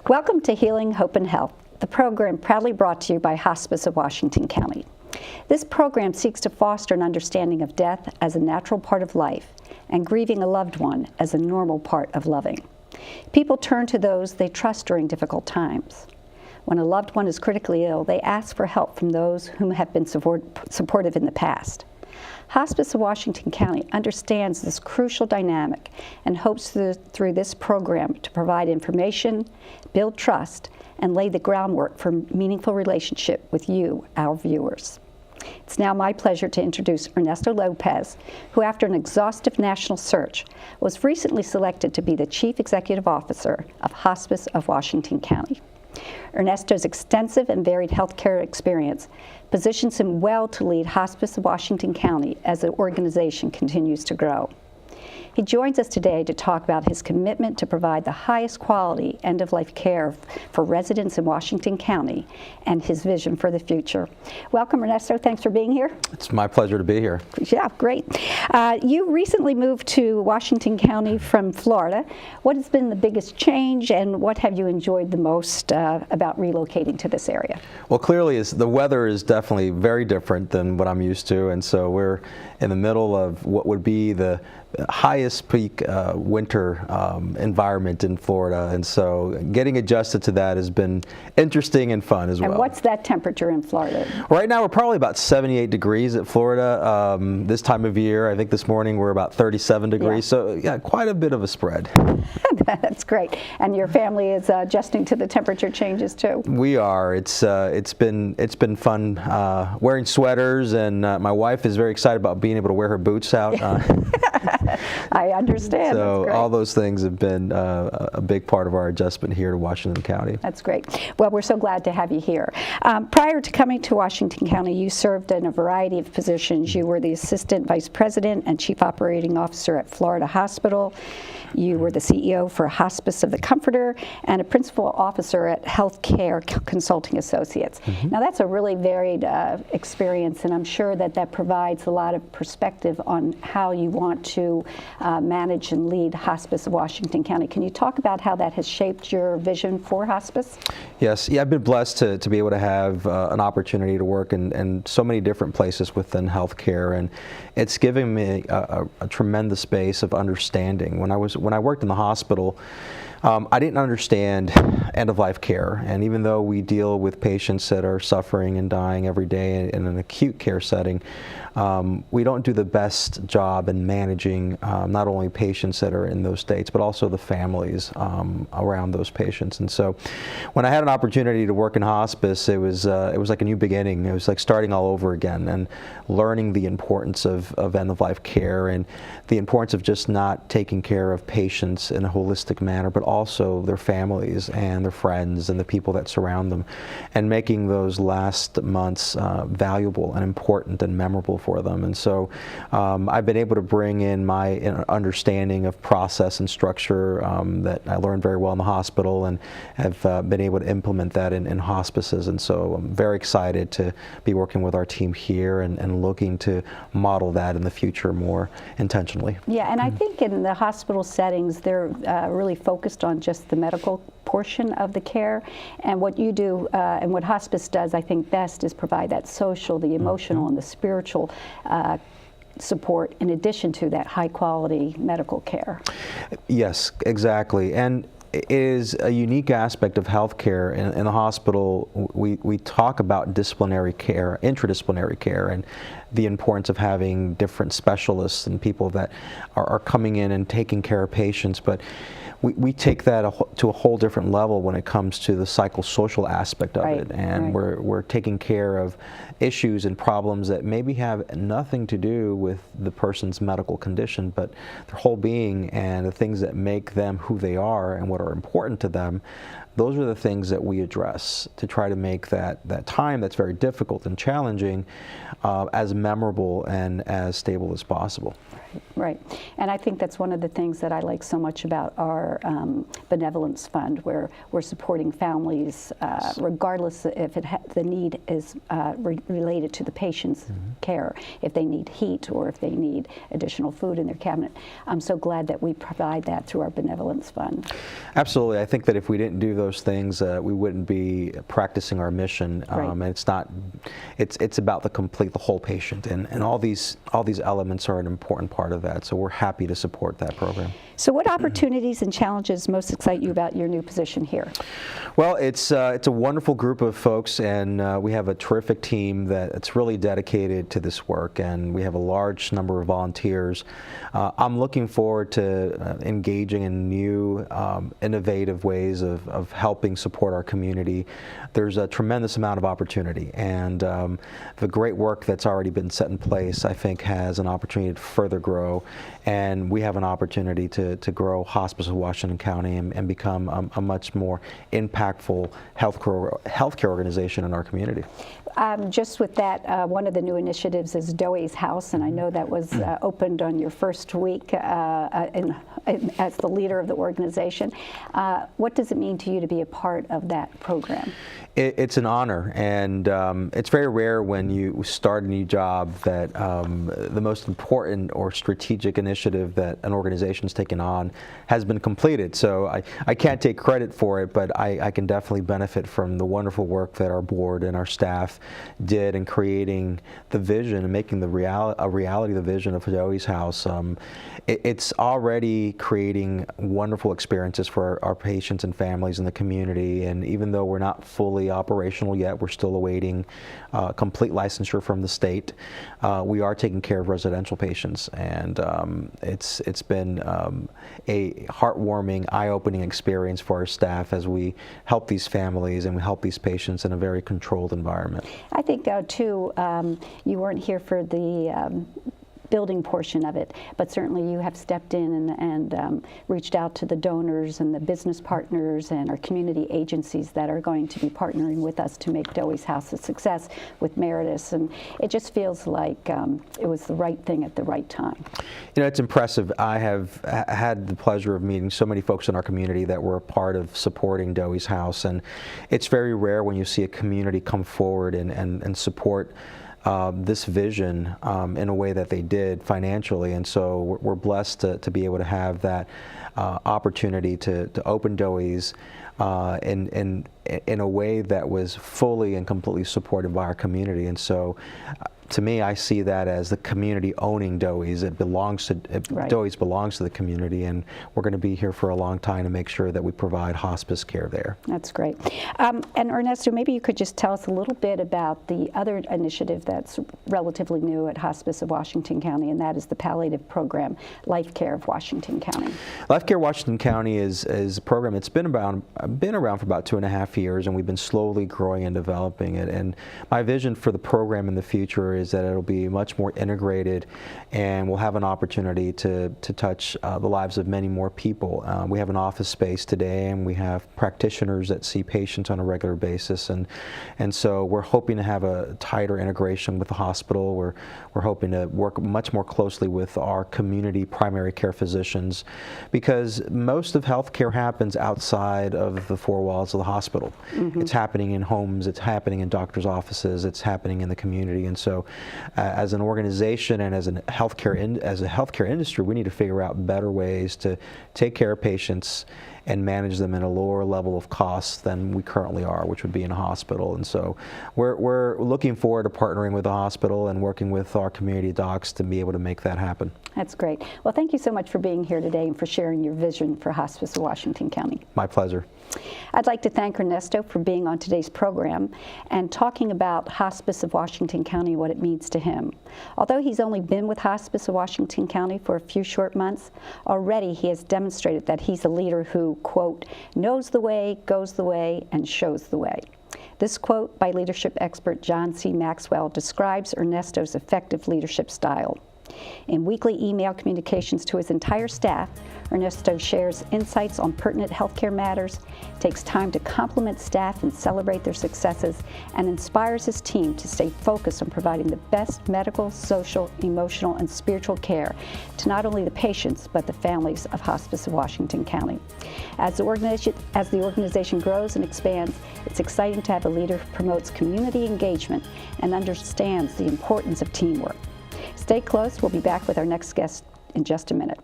Welcome to Healing, Hope, and Health, the program proudly brought to you by Hospice of Washington County. This program seeks to foster an understanding of death as a natural part of life and grieving a loved one as a normal part of loving. People turn to those they trust during difficult times. When a loved one is critically ill, they ask for help from those whom have been supportive in the past. Hospice of Washington County understands this crucial dynamic and hopes through this program to provide information, build trust, and lay the groundwork for meaningful relationship with you, our viewers. It's now my pleasure to introduce Ernesto Lopez, who after an exhaustive national search was recently selected to be the Chief Executive Officer of Hospice of Washington County. Ernesto's extensive and varied healthcare experience positions him well to lead Hospice of Washington County as the organization continues to grow. He joins us today to talk about his commitment to provide the highest quality end-of-life care for residents in Washington County and his vision for the future. Welcome, Ernesto. Thanks for being here. It's my pleasure to be here. Yeah, great. You recently moved to Washington County from Florida. What has been the biggest change, and what have you enjoyed the most about relocating to this area? Well, clearly the weather is definitely very different than what I'm used to, and so we're in the middle of what would be the highest peak winter environment in Florida, and so getting adjusted to that has been interesting and fun as well. And what's that temperature in Florida? Right now we're probably about 78 degrees at Florida this time of year. I think this morning we're about 37 degrees, so yeah, quite a bit of a spread. That's great. And your family is adjusting to the temperature changes too? We are. It's been fun wearing sweaters, and my wife is very excited about being able to wear her boots out. I understand. So all those things have been a big part of our adjustment here to Washington County. That's great. Well, we're so glad to have you here. Prior to coming to Washington County, you served in a variety of positions. You were the Assistant Vice President and Chief Operating Officer at Florida Hospital. You were the CEO for Hospice of the Comforter and a Principal Officer at Healthcare Consulting Associates. Now, that's a really varied experience, and I'm sure that provides a lot of perspective on how you want to manage and lead Hospice of Washington County. Can you talk about how that has shaped your vision for hospice? Yes, yeah, I've been blessed to be able to have an opportunity to work in so many different places within healthcare, and it's given me a tremendous space of understanding. When I worked in the hospital, I didn't understand end-of-life care, and even though we deal with patients that are suffering and dying every day in an acute care setting, we don't do the best job in managing not only patients that are in those states, but also the families around those patients. And so when I had an opportunity to work in hospice, it was like a new beginning. It was like starting all over again and learning the importance of end-of-life care and the importance of just not taking care of patients in a holistic manner, but also their families and their friends and the people that surround them, and making those last months valuable and important and memorable for them. And so I've been able to bring in my understanding of process and structure that I learned very well in the hospital, and have been able to implement that in hospices. And so I'm very excited to be working with our team here and looking to model that in the future more intentionally. Yeah, and I think in the hospital settings, they're really focused on just the medical portion of the care, and what you do and what hospice does, I think, best is provide that social, the emotional, and the spiritual support in addition to that high quality medical care. Yes, exactly. And it is a unique aspect of healthcare. In the hospital, we talk about disciplinary care, interdisciplinary care, and the importance of having different specialists and people that are coming in and taking care of patients. But we take that to a whole different level when it comes to the psychosocial aspect of it, and we're taking care of issues and problems that maybe have nothing to do with the person's medical condition, but their whole being and the things that make them who they are and what are important to them. Those are the things that we address to try to make that time that's very difficult and challenging as memorable and as stable as possible. Right. And I think that's one of the things that I like so much about our our benevolence fund, where we're supporting families regardless if the need is related to the patient's care, if they need heat or if they need additional food in their cabinet. I'm so glad that we provide that through our benevolence fund. Absolutely. I think that if we didn't do those things, we wouldn't be practicing our mission. Right. And it's about the whole patient, and all these elements are an important part of that. So we're happy to support that program. So what opportunities and challenges most excite you about your new position here? Well, it's a wonderful group of folks, and we have a terrific team that's really dedicated to this work, and we have a large number of volunteers. I'm looking forward to engaging in new, innovative ways of helping support our community. There's a tremendous amount of opportunity, and the great work that's already been set in place, I think, has an opportunity to further grow, and we have an opportunity to grow Hospice of Washington County and become a much more impactful healthcare organization in our community. Just with that, one of the new initiatives is Doey's House, and I know that was opened on your first week as the leader of the organization. What does it mean to you to be a part of that program? It's an honor, and it's very rare when you start a new job that the most important or strategic initiative that an organization's taken on has been completed. So I can't take credit for it, but I can definitely benefit from the wonderful work that our board and our staff did in creating the vision and making a reality the vision of Doey's House. It's already creating wonderful experiences for our patients and families in the community, and even though we're not fully operational yet, we're still awaiting complete licensure from the state. We are taking care of residential patients, and it's been a heartwarming, eye-opening experience for our staff as we help these families and we help these patients in a very controlled environment. I think, too, you weren't here for the building portion of it, but certainly you have stepped in and reached out to the donors and the business partners and our community agencies that are going to be partnering with us to make Doey's House a success with Meritus, and it just feels like it was the right thing at the right time. You know, it's impressive. I have had the pleasure of meeting so many folks in our community that were a part of supporting Doey's House, and it's very rare when you see a community come forward and support this vision in a way that they did financially, and so we're blessed to be able to have that opportunity to open Doey's in a way that was fully and completely supported by our community. And so to me, I see that as the community owning Doey's. Right. Doey's belongs to the community, and we're going to be here for a long time to make sure that we provide hospice care there. That's great. And Ernesto, maybe you could just tell us a little bit about the other initiative that's relatively new at Hospice of Washington County, and that is the palliative program, Life Care of Washington County. Life Care Washington County is a program that's been around for about 2.5 years, and we've been slowly growing and developing it. And my vision for the program in the future is that it'll be much more integrated, and we'll have an opportunity to touch the lives of many more people. We have an office space today, and we have practitioners that see patients on a regular basis, and so we're hoping to have a tighter integration with the hospital. We're hoping to work much more closely with our community primary care physicians, because most of healthcare happens outside of the four walls of the hospital. Mm-hmm. It's happening in homes, it's happening in doctors' offices, it's happening in the community, and so as an organization and as a healthcare industry, we need to figure out better ways to take care of patients and manage them at a lower level of cost than we currently are, which would be in a hospital. And so we're looking forward to partnering with the hospital and working with our community docs to be able to make that happen. That's great. Well, thank you so much for being here today and for sharing your vision for Hospice of Washington County. My pleasure. I'd like to thank Ernesto for being on today's program and talking about Hospice of Washington County, what it means to him. Although he's only been with Hospice of Washington County for a few short months, already he has demonstrated that he's a leader who, quote, knows the way, goes the way, and shows the way. This quote by leadership expert John C. Maxwell describes Ernesto's effective leadership style. In weekly email communications to his entire staff, Ernesto shares insights on pertinent healthcare matters, takes time to compliment staff and celebrate their successes, and inspires his team to stay focused on providing the best medical, social, emotional, and spiritual care to not only the patients, but the families of Hospice of Washington County. As the organization grows and expands, it's exciting to have a leader who promotes community engagement and understands the importance of teamwork. Stay close. We'll be back with our next guest in just a minute.